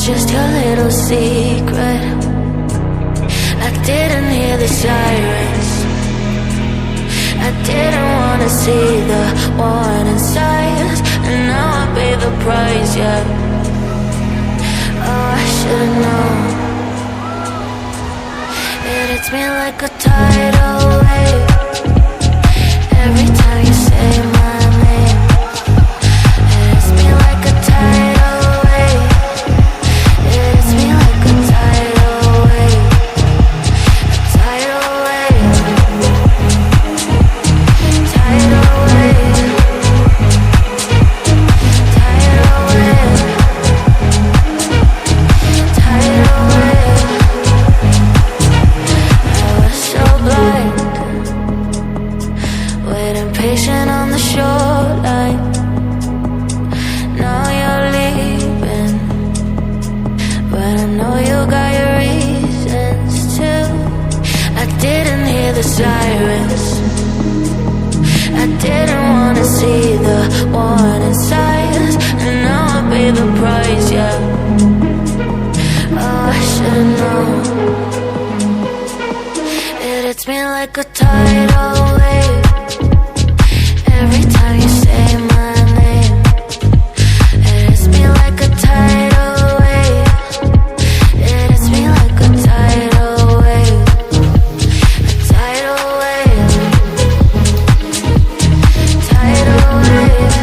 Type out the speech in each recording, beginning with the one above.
just your little secret. I didn't hear the sirens. I didn't wanna see the warning signs, and now I pay the price, yeah. Oh, I should've known. It hits me like a tidal wave every time you say my name. It hits me like a tidal wave. It hits me like a tidal wave. A tidal wave. Tidal wave. Tidal wave. Tidal wave. I was so blind, waiting patient on the shoreline. Now you're leaving, but I know you got your reasons too. I didn't hear the sirens. I didn't wanna see the warning signs, and now I pay the price, yeah. Oh, I should've known. It hits me like a tidal wave every time you say my name. It hits me like a tidal wave. It hits me like a tidal wave. A tidal wave. Tidal wave.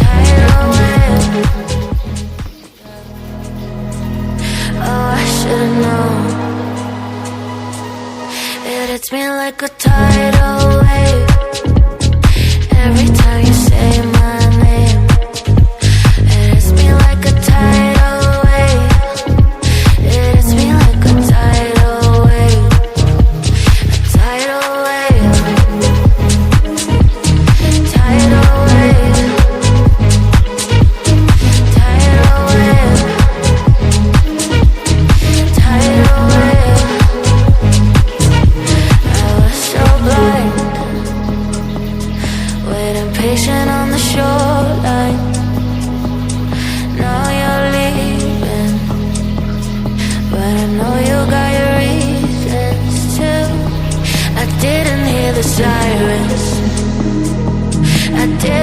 Tidal wave. Oh, I should've known. It hits me like a tidal wave every time you say my name. It hits me like a tidal wave. It hits me like a tidal wave. A tidal wave. Tidal wave. Tidal wave. Tidal wave. I was so blind, waiting patient on the shoreline. Now you're leaving, but I know you got your reasons too. I didn't hear the sirens. I didn't